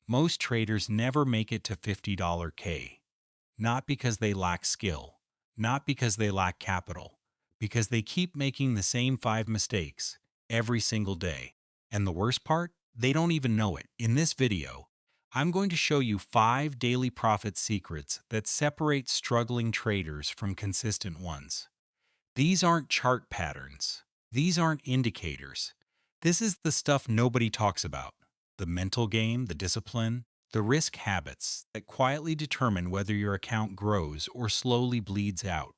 Most traders never make it to $50 K, not because they lack skill, not because they lack capital, because they keep making the same 5 mistakes every single day. And the worst part? They don't even know it. In this video, I'm going to show you 5 daily profit secrets that separate struggling traders from consistent ones. These aren't chart patterns. These aren't indicators. This is the stuff nobody talks about. The mental game, the discipline, the risk habits that quietly determine whether your account grows or slowly bleeds out.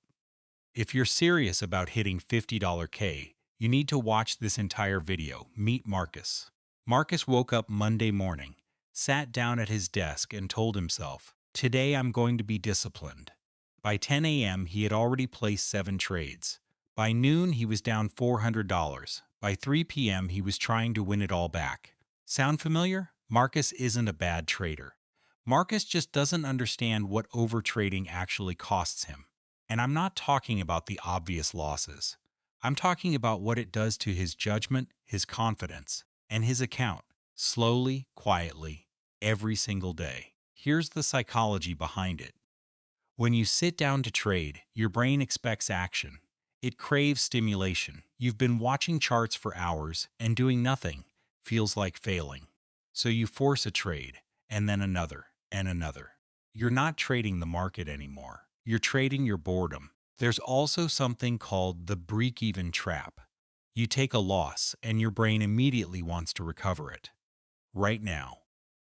If you're serious about hitting $50 K, you need to watch this entire video. Meet Marcus. Marcus woke up Monday morning, sat down at his desk, and told himself, "Today I'm going to be disciplined." By 10 a.m., he had already placed 7 trades. By noon, he was down $400. By 3 p.m., he was trying to win it all back. Sound familiar? Marcus isn't a bad trader. Marcus just doesn't understand what overtrading actually costs him. And I'm not talking about the obvious losses. I'm talking about what it does to his judgment, his confidence, and his account, slowly, quietly, every single day. Here's the psychology behind it. When you sit down to trade, your brain expects action. It craves stimulation. You've been watching charts for hours, and doing nothing feels like failing. So you force a trade, and then another, and another. You're not trading the market anymore. You're trading your boredom. There's also something called the break-even trap. You take a loss, and your brain immediately wants to recover it. Right now.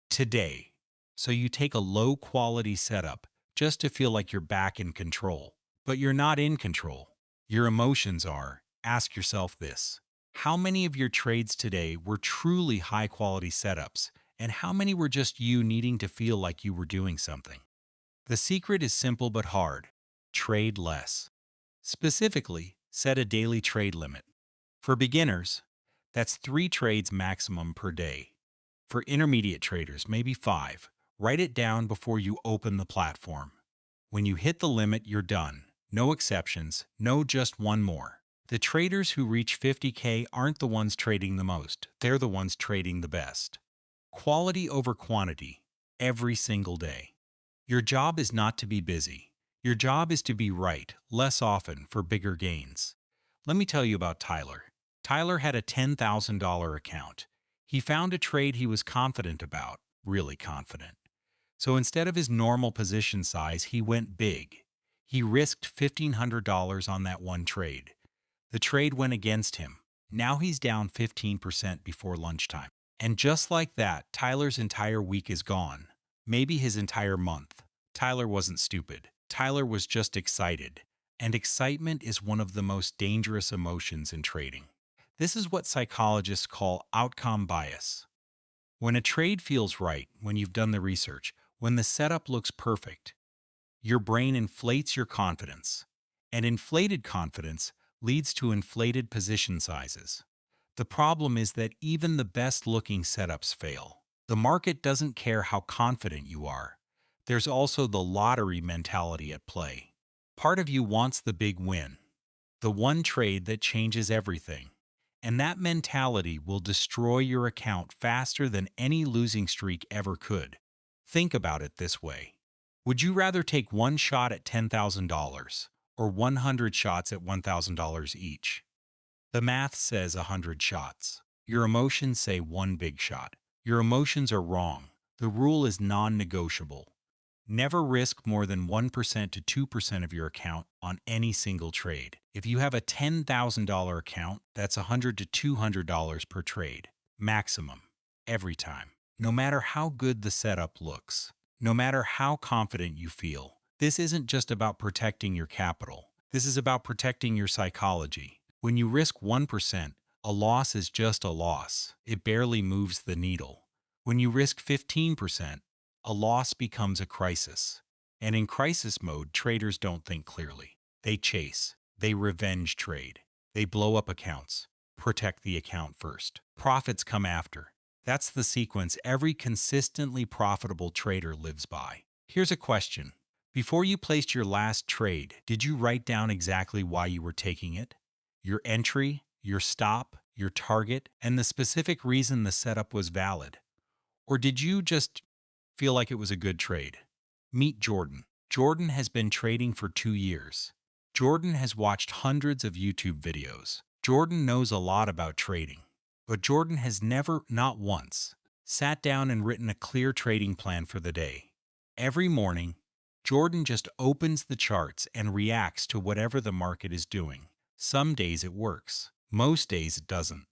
Today. So you take a low-quality setup just to feel like you're back in control. But you're not in control. Your emotions are. Ask yourself this. How many of your trades today were truly high-quality setups, and how many were just you needing to feel like you were doing something? The secret is simple but hard. Trade less. Specifically, set a daily trade limit. For beginners, that's 3 trades maximum per day. For intermediate traders, maybe 5. Write it down before you open the platform. When you hit the limit, you're done. No exceptions, no just one more. The traders who reach 50K aren't the ones trading the most. They're the ones trading the best. Quality over quantity, every single day. Your job is not to be busy. Your job is to be right, less often, for bigger gains. Let me tell you about Tyler. Tyler had a $10,000 account. He found a trade he was confident about, really confident. So instead of his normal position size, he went big. He risked $1,500 on that one trade. The trade went against him. Now he's down 15% before lunchtime. And just like that, Tyler's entire week is gone. Maybe his entire month. Tyler wasn't stupid. Tyler was just excited. And excitement is one of the most dangerous emotions in trading. This is what psychologists call outcome bias. When a trade feels right, when you've done the research, when the setup looks perfect, your brain inflates your confidence. And inflated confidence leads to inflated position sizes. The problem is that even the best-looking setups fail. The market doesn't care how confident you are. There's also the lottery mentality at play. Part of you wants the big win, the one trade that changes everything. And that mentality will destroy your account faster than any losing streak ever could. Think about it this way. Would you rather take one shot at $10,000 or 100 shots at $1,000 each? The math says 100 shots. Your emotions say one big shot. Your emotions are wrong. The rule is non-negotiable. Never risk more than 1% to 2% of your account on any single trade. If you have a $10,000 account, that's $100 to $200 per trade, maximum, every time. No matter how good the setup looks, no matter how confident you feel, this isn't just about protecting your capital. This is about protecting your psychology. When you risk 1%, a loss is just a loss. It barely moves the needle. When you risk 15%, a loss becomes a crisis. And in crisis mode, traders don't think clearly. They chase. They revenge trade. They blow up accounts. Protect the account first. Profits come after. That's the sequence every consistently profitable trader lives by. Here's a question. Before you placed your last trade, did you write down exactly why you were taking it? Your entry, your stop, your target, and the specific reason the setup was valid? Or did you just feel like it was a good trade. Meet Jordan. Jordan has been trading for 2 years. Jordan has watched hundreds of YouTube videos. Jordan knows a lot about trading. But Jordan has never, not once, sat down and written a clear trading plan for the day. Every morning, Jordan just opens the charts and reacts to whatever the market is doing. Some days it works. Most days it doesn't.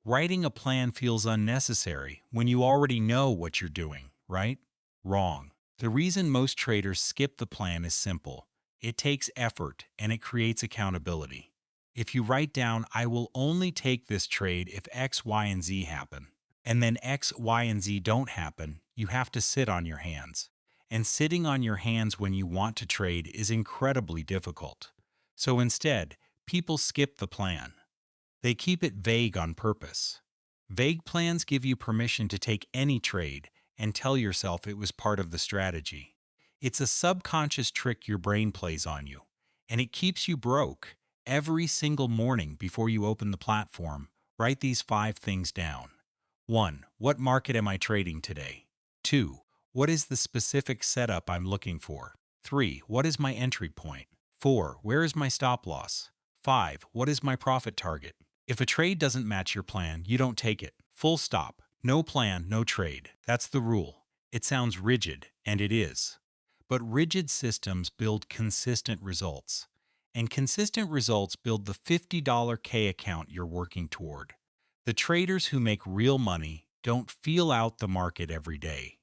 Writing a plan feels unnecessary when you already know what you're doing, right? Wrong. The reason most traders skip the plan is simple. It takes effort and it creates accountability. If you write down, I will only take this trade if X, Y, and Z happen, and then X, Y, and Z don't happen, you have to sit on your hands. And sitting on your hands when you want to trade is incredibly difficult. So instead, people skip the plan. They keep it vague on purpose. Vague plans give you permission to take any trade and tell yourself it was part of the strategy. It's a subconscious trick your brain plays on you, and it keeps you broke. Every single morning before you open the platform, write these 5 things down. 1. What market am I trading today? 2. What is the specific setup I'm looking for? 3. What is my entry point? 4. Where is my stop loss? 5. What is my profit target? If a trade doesn't match your plan, you don't take it. Full stop. No plan, no trade. That's the rule. It sounds rigid, and it is. But rigid systems build consistent results. And consistent results build the $50 K account you're working toward. The traders who make real money don't feel out the market every day.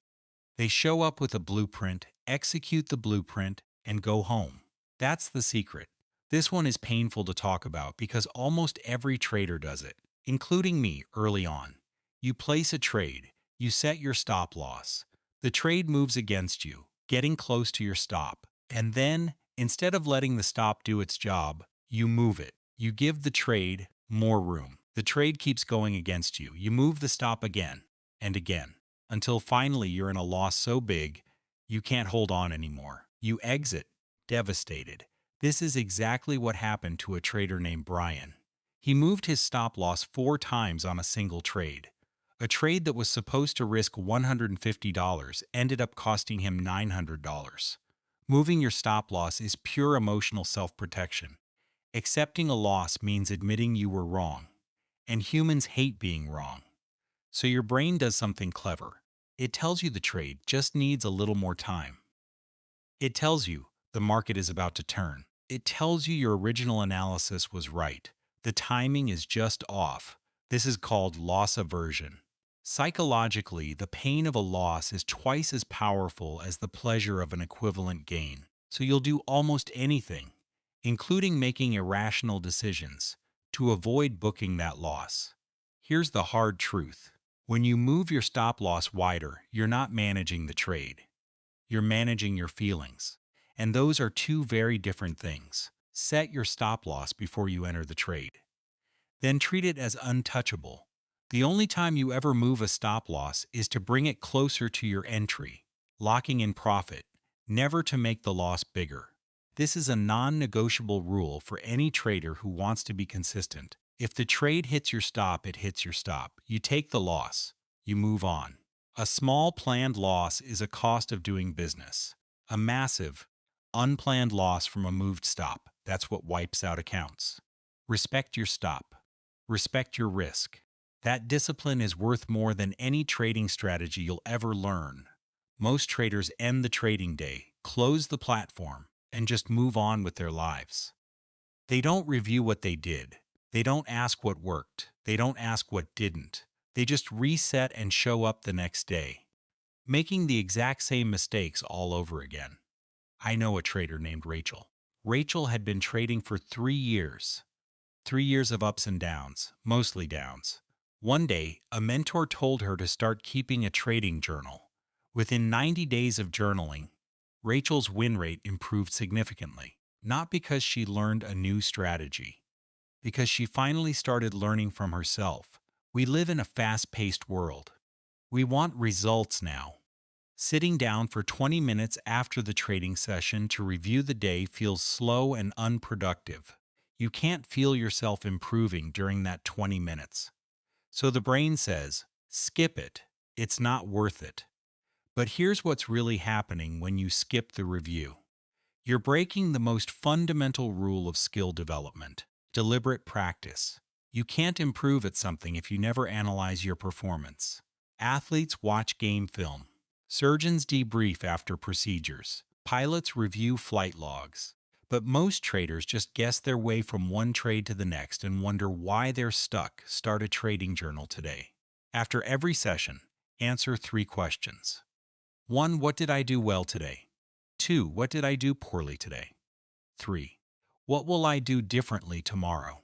They show up with a blueprint, execute the blueprint, and go home. That's the secret. This one is painful to talk about because almost every trader does it, including me early on. You place a trade, you set your stop loss. The trade moves against you, getting close to your stop. And then, instead of letting the stop do its job, you move it. You give the trade more room. The trade keeps going against you. You move the stop again and again, until finally you're in a loss so big you can't hold on anymore. You exit, devastated. This is exactly what happened to a trader named Brian. He moved his stop loss 4 times on a single trade. A trade that was supposed to risk $150 ended up costing him $900. Moving your stop loss is pure emotional self-protection. Accepting a loss means admitting you were wrong. And humans hate being wrong. So your brain does something clever. It tells you the trade just needs a little more time. It tells you the market is about to turn. It tells you your original analysis was right. The timing is just off. This is called loss aversion. Psychologically, the pain of a loss is twice as powerful as the pleasure of an equivalent gain. So you'll do almost anything, including making irrational decisions, to avoid booking that loss. Here's the hard truth. When you move your stop loss wider, you're not managing the trade. You're managing your feelings. And those are 2 very different things. Set your stop loss before you enter the trade. Then treat it as untouchable. The only time you ever move a stop loss is to bring it closer to your entry, locking in profit, never to make the loss bigger. This is a non-negotiable rule for any trader who wants to be consistent. If the trade hits your stop, it hits your stop. You take the loss. You move on. A small planned loss is a cost of doing business. A massive, unplanned loss from a moved stop, that's what wipes out accounts. Respect your stop. Respect your risk. That discipline is worth more than any trading strategy you'll ever learn. Most traders end the trading day, close the platform, and just move on with their lives. They don't review what they did. They don't ask what worked. They don't ask what didn't. They just reset and show up the next day, making the exact same mistakes all over again. I know a trader named Rachel. Rachel had been trading for 3 years. 3 years of ups and downs, mostly downs. One day, a mentor told her to start keeping a trading journal. Within 90 days of journaling, Rachel's win rate improved significantly. Not because she learned a new strategy, because she finally started learning from herself. We live in a fast-paced world. We want results now. Sitting down for 20 minutes after the trading session to review the day feels slow and unproductive. You can't feel yourself improving during that 20 minutes. So the brain says, skip it. It's not worth it. But here's what's really happening when you skip the review. You're breaking the most fundamental rule of skill development: deliberate practice. You can't improve at something if you never analyze your performance. Athletes watch game film. Surgeons debrief after procedures. Pilots review flight logs. But most traders just guess their way from one trade to the next and wonder why they're stuck. Start a trading journal today. After every session, answer 3 questions. 1. What did I do well today? 2. What did I do poorly today? 3. What will I do differently tomorrow?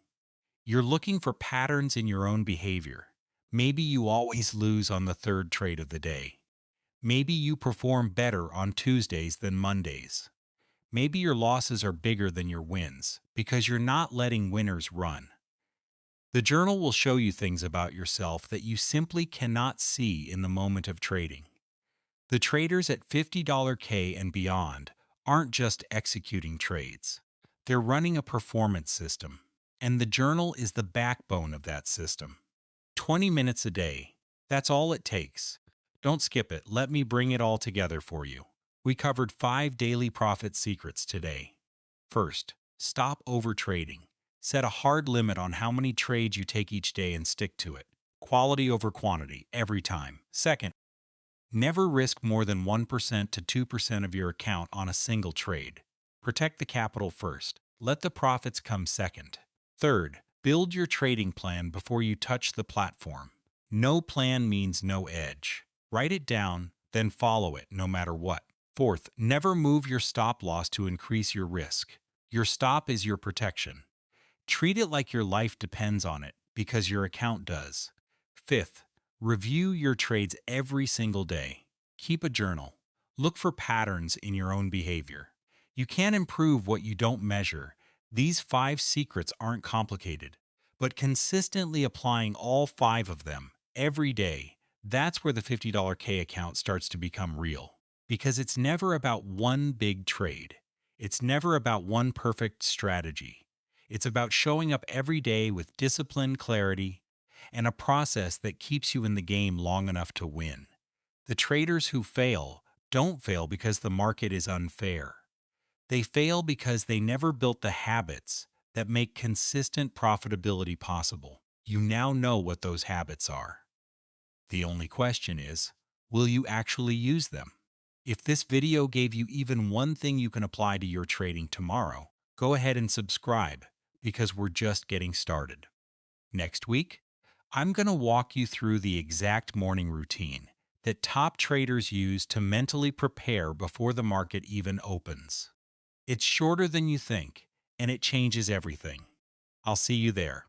You're looking for patterns in your own behavior. Maybe you always lose on the third trade of the day. Maybe you perform better on Tuesdays than Mondays. Maybe your losses are bigger than your wins because you're not letting winners run. The journal will show you things about yourself that you simply cannot see in the moment of trading. The traders at $50 K and beyond aren't just executing trades. They're running a performance system, and the journal is the backbone of that system. 20 minutes a day. That's all it takes. Don't skip it. Let me bring it all together for you. We covered 5 daily profit secrets today. First, stop overtrading. Set a hard limit on how many trades you take each day and stick to it. Quality over quantity every time. Second, never risk more than 1% to 2% of your account on a single trade. Protect the capital first. Let the profits come second. Third, build your trading plan before you touch the platform. No plan means no edge. Write it down, then follow it no matter what. Fourth, never move your stop loss to increase your risk. Your stop is your protection. Treat it like your life depends on it, because your account does. Fifth, review your trades every single day. Keep a journal. Look for patterns in your own behavior. You can't improve what you don't measure. These 5 secrets aren't complicated, but consistently applying all 5 of them every day, that's where the $50 K account starts to become real. Because it's never about one big trade. It's never about one perfect strategy. It's about showing up every day with discipline, clarity, and a process that keeps you in the game long enough to win. The traders who fail don't fail because the market is unfair. They fail because they never built the habits that make consistent profitability possible. You now know what those habits are. The only question is, will you actually use them? If this video gave you even one thing you can apply to your trading tomorrow, go ahead and subscribe, because we're just getting started. Next week, I'm going to walk you through the exact morning routine that top traders use to mentally prepare before the market even opens. It's shorter than you think, and it changes everything. I'll see you there.